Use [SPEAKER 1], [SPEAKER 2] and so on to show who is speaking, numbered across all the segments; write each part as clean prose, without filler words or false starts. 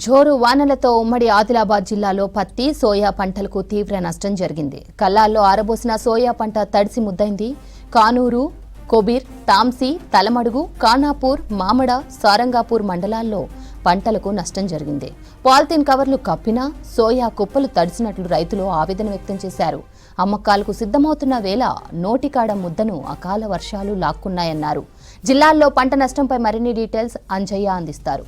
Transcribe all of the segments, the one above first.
[SPEAKER 1] జోరు వానలతో ఉమ్మడి ఆదిలాబాద్ జిల్లాలో పత్తి సోయా పంటలకు తీవ్ర నష్టం జరిగింది. కల్లాల్లో ఆరబోసిన సోయా పంట తడిసి ముద్దైంది. కానూరు, కొబీర్, తాంసీ, తలమడుగు, ఖానాపూర్, మామడ, సారంగాపూర్ మండలాల్లో పంటలకు నష్టం జరిగింది. పాలిథిన్ కవర్లు కప్పినా సోయా కుప్పలు తడిసినట్లు రైతులు ఆవేదన వ్యక్తం చేశారు. అమ్మకాలకు సిద్ధమవుతున్న వేళ నోటికాడ ముద్దను అకాల వర్షాలు లాక్కున్నాయన్నారు. జిల్లాల్లో పంట నష్టంపై మరిన్ని డీటెయిల్స్ అంజయ్య అందిస్తారు.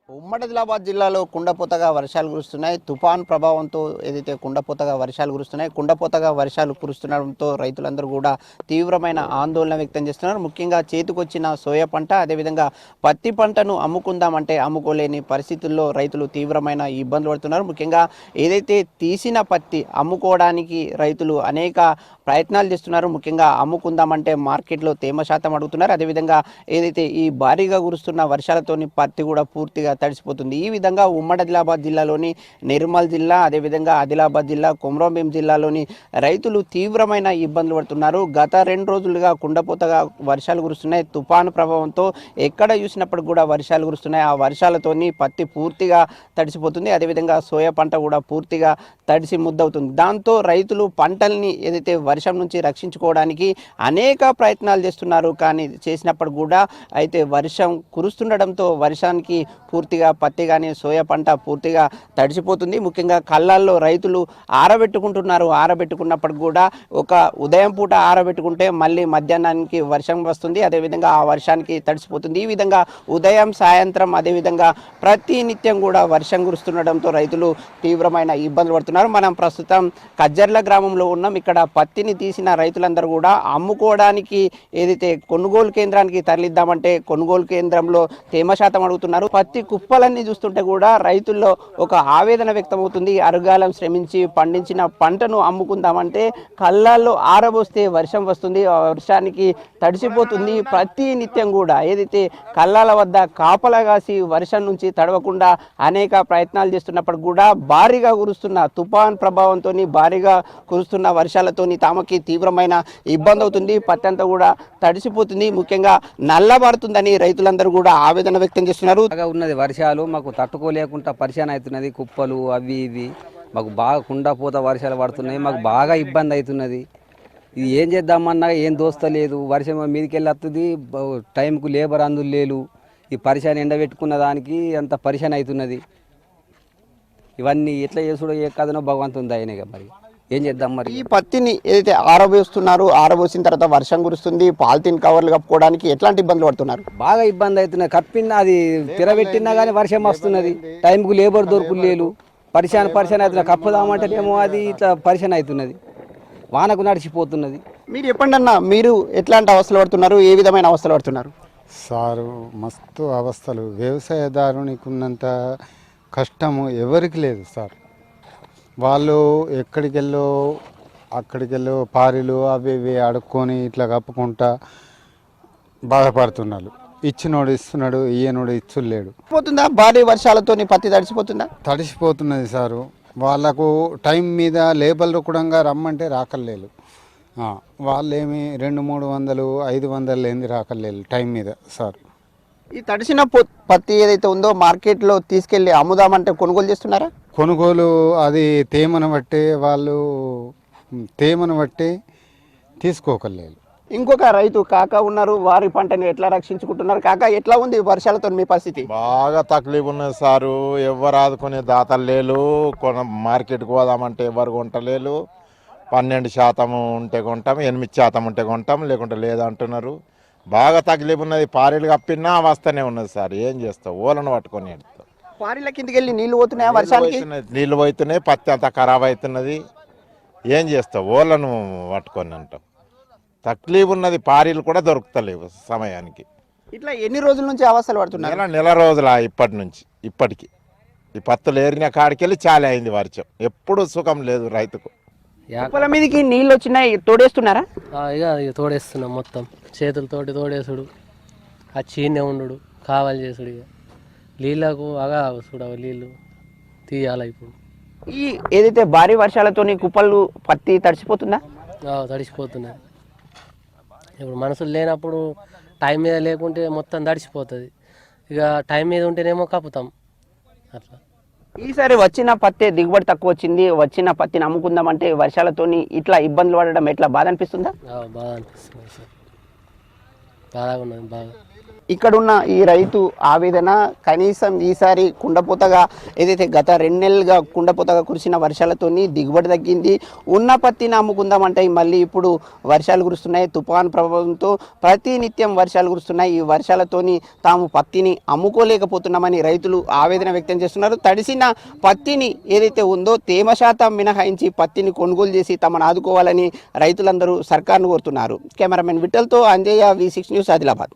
[SPEAKER 2] ఉమ్మడి ఆదిలాబాద్ జిల్లాలో కుండపోతగా వర్షాలు కురుస్తున్నాయి. తుఫాన్ ప్రభావంతో ఏదైతే కుండపోతగా వర్షాలు కురుస్తున్నాయి, కుండపోతగా వర్షాలు కురుస్తుండడంతో రైతులందరూ కూడా తీవ్రమైన ఆందోళన వ్యక్తం చేస్తున్నారు. ముఖ్యంగా చేతికొచ్చిన సోయా పంట, అదేవిధంగా పత్తి పంటను అమ్ముకుందామంటే అమ్ముకోలేని పరిస్థితుల్లో రైతులు తీవ్రమైన ఇబ్బందులు పడుతున్నారు. ముఖ్యంగా ఏదైతే తీసిన పత్తి అమ్ముకోవడానికి రైతులు అనేక ప్రయత్నాలు చేస్తున్నారు. ముఖ్యంగా అమ్ముకుందామంటే మార్కెట్లో తేమ శాతం అడుగుతున్నారు. అదేవిధంగా ఏదైతే ఈ భారీగా కురుస్తున్న వర్షాలతోని పత్తి కూడా పూర్తిగా తడిసిపోతుంది. ఈ విధంగా ఉమ్మడి ఆదిలాబాద్ జిల్లాలోని నిర్మల్ జిల్లా, అదేవిధంగా ఆదిలాబాద్ జిల్లా, కొమరంభీం జిల్లాలోని రైతులు తీవ్రమైన ఇబ్బందులు పడుతున్నారు. గత 2 రోజులుగా కుండపోతగా వర్షాలు కురుస్తున్నాయి. తుఫాను ప్రభావంతో ఎక్కడ చూసినప్పుడు కూడా వర్షాలు కురుస్తున్నాయి. ఆ వర్షాలతోని పత్తి పూర్తిగా తడిసిపోతుంది. అదేవిధంగా సోయా పంట కూడా పూర్తిగా తడిసి ముద్దవుతుంది. దాంతో రైతులు పంటల్ని ఏదైతే వర్షం నుంచి రక్షించుకోవడానికి అనేక ప్రయత్నాలు చేస్తున్నారు. కానీ చేసినప్పుడు కూడా అయితే వర్షం కురుస్తుండడంతో వర్షానికి పూర్తిగా పత్తి కానీ సోయా పంట పూర్తిగా తడిసిపోతుంది. ముఖ్యంగా కళ్ళల్లో రైతులు ఆరబెట్టుకుంటున్నారు. ఆరబెట్టుకున్నప్పుడు కూడా ఒక ఉదయం పూట ఆరబెట్టుకుంటే మళ్ళీ మధ్యాహ్నానికి వర్షం వస్తుంది. అదేవిధంగా ఆ వర్షానికి తడిసిపోతుంది. ఈ విధంగా ఉదయం, సాయంత్రం, అదేవిధంగా ప్రతి నిత్యం కూడా వర్షం కురుస్తుండడంతో రైతులు తీవ్రమైన ఇబ్బందులు పడుతున్నారు. మనం ప్రస్తుతం కజ్జర్ల గ్రామంలో ఉన్నాం. ఇక్కడ పత్తిని తీసిన రైతులందరూ కూడా అమ్ముకోవడానికి ఏదైతే కొనుగోలు కేంద్రానికి తరలిద్దామంటే కొనుగోలు కేంద్రంలో తేమ శాతం అడుగుతున్నారు. పత్తి కుప్పలన్నీ చూస్తుంటే కూడా రైతుల్లో ఒక ఆవేదన వ్యక్తమవుతుంది. అరుగాలం శ్రమించి పండించిన పంటను అమ్ముకుందామంటే కళ్ళల్లో ఆరబోస్తే వర్షం వస్తుంది. ఆ వర్షానికి తడిసిపోతుంది. ప్రతి నిత్యం కూడా ఏదైతే కళ్ళాల వద్ద కాపలా కాసి వర్షం నుంచి తడవకుండా అనేక ప్రయత్నాలు చేస్తున్నప్పుడు కూడా భారీగా కురుస్తున్న తుఫాన్ ప్రభావంతో భారీగా కురుస్తున్న వర్షాలతోని తమకి తీవ్రమైన ఇబ్బంది అవుతుంది. పత్తి అంతా కూడా తడిసిపోతుంది. ముఖ్యంగా నల్లబడుతుందని రైతులందరూ కూడా ఆవేదన వ్యక్తం చేస్తున్నారు.
[SPEAKER 3] ఉన్నది వర్షాలు మాకు తట్టుకోలేకుండా పరిశాన్ అవుతున్నది. కుప్పలు అవి ఇవి మాకు బాగా కుండపోత వర్షాలు పడుతున్నాయి. మాకు బాగా ఇబ్బంది అవుతున్నది. ఇది ఏం చేద్దామన్నా ఏం దోస్తలేదు. వర్షం మీదకి వెళ్ళి వస్తుంది. టైంకు లేబర్ అందులు లేరు. ఈ పరిశాన్ ఎండబెట్టుకున్న దానికి అంత పరిశాన్ అవుతున్నది. ఇవన్నీ ఎట్లా చేసుడో ఏ కథనో భగవంతుని దయనే. మరి ఏం చేద్దాం? మరి
[SPEAKER 2] ఈ పత్తిని ఏదైతే ఆరబోస్తున్నారు, ఆరబోసిన తర్వాత వర్షం కురుస్తుంది, పాలిథిన్ కవర్లు కప్పుకోవడానికి ఎట్లాంటి ఇబ్బందులు పడుతున్నారు?
[SPEAKER 3] బాగా ఇబ్బంది అవుతున్నాయి. కప్పినా అది తిరబెట్టినా కానీ వర్షం వస్తున్నది. టైంకు లేబర్ దొరుకులేదు. పరిశాన్ అవుతున్నది. కప్పుదామంటేనేమో అది ఇట్లా పరిశాన్ అవుతున్నది. వానకు నడిచిపోతున్నది.
[SPEAKER 2] మీరు చెప్పండి అన్న, మీరు ఎట్లాంటి అవస్థలు పడుతున్నారు? ఏ విధమైన అవస్థలు పడుతున్నారు?
[SPEAKER 4] సారు మస్తు అవస్థలు. వ్యవసాయదారునికి ఉన్నంత కష్టము ఎవరికి లేదు సార్. వాళ్ళు అక్కడికెళ్ళో పారీలు అవి ఇవి అడుక్కొని ఇట్లా కప్పుకుంటా బాధపడుతున్నారు. ఇచ్చినోడు ఇస్తున్నాడు, ఇయ్యనోడు ఇచ్చులేడు.
[SPEAKER 2] పోతుందా భారీ వర్షాలతో పత్తి తడిసిపోతుందా?
[SPEAKER 4] తడిసిపోతున్నది సారు. వాళ్ళకు టైం మీద లేబర్లు కూడా రమ్మంటే రాకలేదు. వాళ్ళేమి 200-300 500 లేని రాకలేదు టైం మీద సార్.
[SPEAKER 2] ఈ తడిసిన పత్తి ఏదైతే ఉందో మార్కెట్లో తీసుకెళ్ళి అమ్ముదామంటే కొనుగోలు చేస్తున్నారా?
[SPEAKER 4] కొనుగోలు అది తేమను బట్టి తీసుకోకలేదు.
[SPEAKER 2] ఇంకొక రైతు కాకా ఉన్నారు. వారి పంటని ఎట్లా రక్షించుకుంటున్నారు? కాకా, ఎట్లా ఉంది వర్షాలతో మీ పరిస్థితి?
[SPEAKER 5] బాగా తక్లీఫ్ ఉన్నది సారు. ఎవరు ఆదుకునే దాతలు లేరు. మార్కెట్కి పోదామంటే ఎవరు కొంటలేరు. 12% ఉంటే కొంటాం, 8% ఉంటే కొంటాం, లేకుంటే లేదంటున్నారు. బాగా తక్లీఫ్ ఉన్నది. పారీలు కప్పినా వస్తూనే ఉన్నది సార్. ఏం చేస్తావు? ఓలను పట్టుకొని వెళ్తావు.
[SPEAKER 2] పారీల కిందకి వెళ్ళి నీళ్లు పోతున్నాయా? వర్షానికి
[SPEAKER 5] నీళ్ళు పోతున్నాయి. పత్తి అంతా ఖరాబ్ అవుతున్నది. ఏం చేస్తావు? ఓలను పట్టుకొని అంటాం. తక్లీఫ్ ఉన్నది. పారీలు కూడా దొరుకుతలేవు సమయానికి.
[SPEAKER 2] ఇట్లా ఎన్ని రోజుల నుంచి అవస్థలు పడుతున్నారు?
[SPEAKER 5] నెల రోజుల ఇప్పటికి ఈ పత్తులు ఏరిన కాడికెళ్ళి చాలా అయింది వర్షం. ఎప్పుడు సుఖం లేదు రైతుకు.
[SPEAKER 2] కుప్పల మీదకి నీళ్ళు వచ్చినాయి, తోడేస్తున్నారా?
[SPEAKER 6] ఇక తోడేస్తున్నాం. మొత్తం చేతులతోటి తోడేసుడు, ఆ చీనే ఉండు, కావాలి చేసుడు. ఇక నీళ్ళకు చూడ నీళ్ళు తీయాలి. ఇప్పుడు
[SPEAKER 2] ఈ ఏదైతే భారీ వర్షాలతో కుప్పలు పత్తి తడిసిపోతుందా?
[SPEAKER 6] తడిసిపోతున్నాయి. ఇప్పుడు మనుషులు లేనప్పుడు టైం మీద లేకుంటే మొత్తం తడిసిపోతుంది. ఇక టైం మీద ఉంటేనేమో కప్పుతాం అట్లా.
[SPEAKER 2] ఈసారి వచ్చిన పత్తి దిగుబడి తక్కువ వచ్చింది, వచ్చిన పత్తిని అమ్ముకుందామంటే వర్షాలతోని ఇట్లా ఇబ్బందులు పడడం ఎట్లా బాధ అనిపిస్తుందా?
[SPEAKER 6] బాగా అనిపిస్తుంది సార్, బాగా ఉన్నది బాగా.
[SPEAKER 2] ఇక్కడున్న ఈ రైతు ఆవేదన కనీసం ఈసారి కుండపోతగా ఏదైతే గత 2 నెలలుగా కుండపోతగా కురిసిన వర్షాలతోని దిగుబడి తగ్గింది, ఉన్న పత్తిని అమ్ముకుందామంటే మళ్ళీ ఇప్పుడు వర్షాలు కురుస్తున్నాయి. తుఫాన్ ప్రభావంతో ప్రతినిత్యం వర్షాలు కురుస్తున్నాయి. ఈ వర్షాలతోని తాము పత్తిని అమ్ముకోలేకపోతున్నామని రైతులు ఆవేదన వ్యక్తం చేస్తున్నారు. తడిసిన పత్తిని ఏదైతే ఉందో తేమ శాతం మినహాయించి పత్తిని కొనుగోలు చేసి తమను ఆదుకోవాలని రైతులందరూ సర్కార్ను కోరుతున్నారు. కెమెరామెన్ విఠల్తో అంజయ్య, V6 న్యూస్, ఆదిలాబాద్.